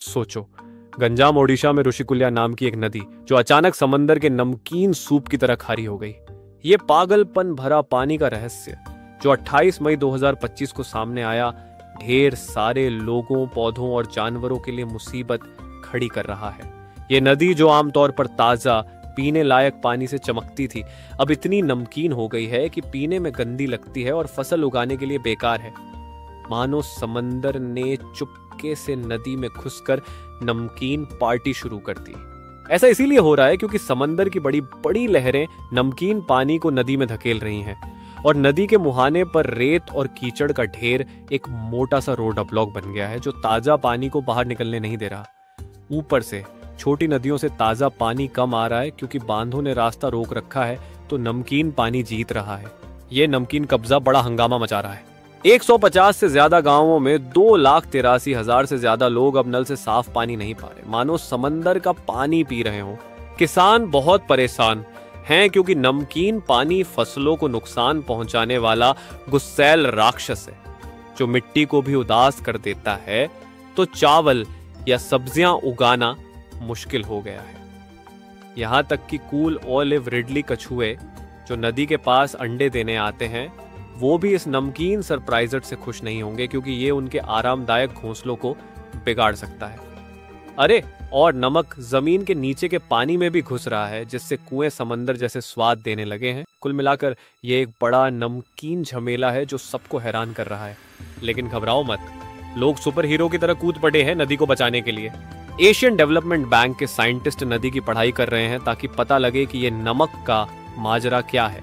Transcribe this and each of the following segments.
सोचो, गंजाम ओडिशा में ऋषिकुल्या नाम की एक नदी जो अचानक समंदर के नमकीन सूप की तरह खारी हो गई। ये पागलपन भरा पानी का रहस्य जो 28 मई 2025 को सामने आया, ढेर सारे लोगों, पौधों और जानवरों के लिए मुसीबत खड़ी कर रहा है। ये नदी जो आमतौर पर ताजा पीने लायक पानी से चमकती थी, अब इतनी नमकीन हो गई है कि पीने में गंदी लगती है और फसल उगाने के लिए बेकार है। मानो समंदर ने चुपके से नदी में घुसकर नमकीन पार्टी शुरू कर दी। ऐसा इसीलिए हो रहा है क्योंकि समंदर की बड़ी बड़ी लहरें नमकीन पानी को नदी में धकेल रही हैं और नदी के मुहाने पर रेत और कीचड़ का ढेर एक मोटा सा रोड ब्लॉक बन गया है जो ताजा पानी को बाहर निकलने नहीं दे रहा। ऊपर से छोटी नदियों से ताजा पानी कम आ रहा है क्योंकि बांधों ने रास्ता रोक रखा है, तो नमकीन पानी जीत रहा है। ये नमकीन कब्जा बड़ा हंगामा मचा रहा है। 150 से ज्यादा गांवों में 2,83,000 से ज्यादा लोग अब नल से साफ पानी नहीं पा रहे, मानो समंदर का पानी पी रहे हो। किसान बहुत परेशान हैं क्योंकि नमकीन पानी फसलों को नुकसान पहुंचाने वाला गुस्सैल राक्षस है जो मिट्टी को भी उदास कर देता है, तो चावल या सब्जियां उगाना मुश्किल हो गया है। यहां तक कि कूल ओलिव रिडली कछुए जो नदी के पास अंडे देने आते हैं, वो भी इस नमकीन सरप्राइजर से खुश नहीं होंगे क्योंकि ये उनके आरामदायक घोंसलों को बिगाड़ सकता है। अरे, और नमक जमीन के नीचे के पानी में भी घुस रहा है जिससे कुएं समंदर जैसे स्वाद देने लगे हैं। कुल मिलाकर ये एक बड़ा नमकीन झमेला है जो सबको हैरान कर रहा है। लेकिन घबराओ मत, लोग सुपर हीरो की तरह कूद पड़े हैं नदी को बचाने के लिए। एशियन डेवलपमेंट बैंक के साइंटिस्ट नदी की पढ़ाई कर रहे हैं ताकि पता लगे कि ये नमक का माजरा क्या है।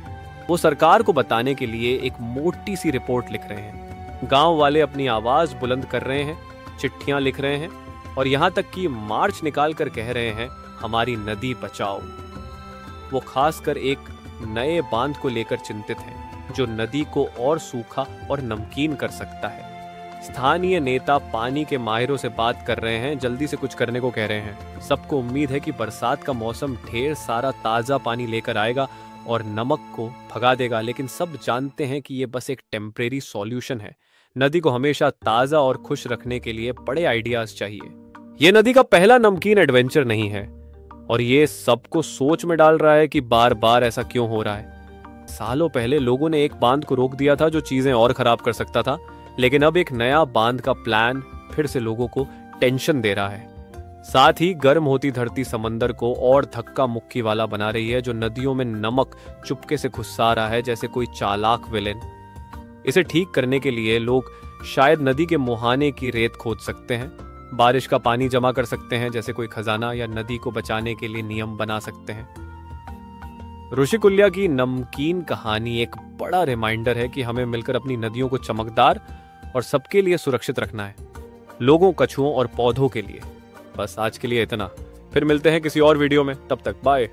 वो सरकार को बताने के लिए एक मोटी सी रिपोर्ट लिख रहे हैं। गांव वाले अपनी आवाज बुलंद कर रहे हैं, चिट्ठियां लिख रहे हैं और यहां तक कि मार्च निकाल कर कह रहे हैं, हमारी नदी बचाओ। वो खासकर एक नए बांध को लेकर चिंतित हैं जो नदी को और सूखा और नमकीन कर सकता है। स्थानीय नेता पानी के माहिरों से बात कर रहे हैं, जल्दी से कुछ करने को कह रहे हैं। सबको उम्मीद है कि बरसात का मौसम ढेर सारा ताजा पानी लेकर आएगा और नमक को भगा देगा, लेकिन सब जानते हैं कि ये बस एक टेम्परेरी सॉल्यूशन है। नदी को हमेशा ताजा और खुश रखने के लिए बड़े आइडियाज चाहिए। ये नदी का पहला नमकीन एडवेंचर नहीं है और ये सबको सोच में डाल रहा है कि बार बार ऐसा क्यों हो रहा है। सालों पहले लोगों ने एक बांध को रोक दिया था जो चीजें और खराब कर सकता था, लेकिन अब एक नया बांध का प्लान फिर से लोगों को टेंशन दे रहा है। साथ ही गर्म होती धरती समंदर को और धक्का मुक्की वाला बना रही है जो नदियों में नमक चुपके से घुसा रहा है जैसे कोई चालाक विलेन। इसे ठीक करने के लिए लोग शायद नदी के मुहाने की रेत खोद सकते हैं, बारिश का पानी जमा कर सकते हैं जैसे कोई खजाना, या नदी को बचाने के लिए नियम बना सकते हैं। ऋषिकुल्या की नमकीन कहानी एक बड़ा रिमाइंडर है कि हमें मिलकर अपनी नदियों को चमकदार और सबके लिए सुरक्षित रखना है, लोगों, कछुओं और पौधों के लिए। बस आज के लिए इतना, फिर मिलते हैं किसी और वीडियो में, तब तक बाय।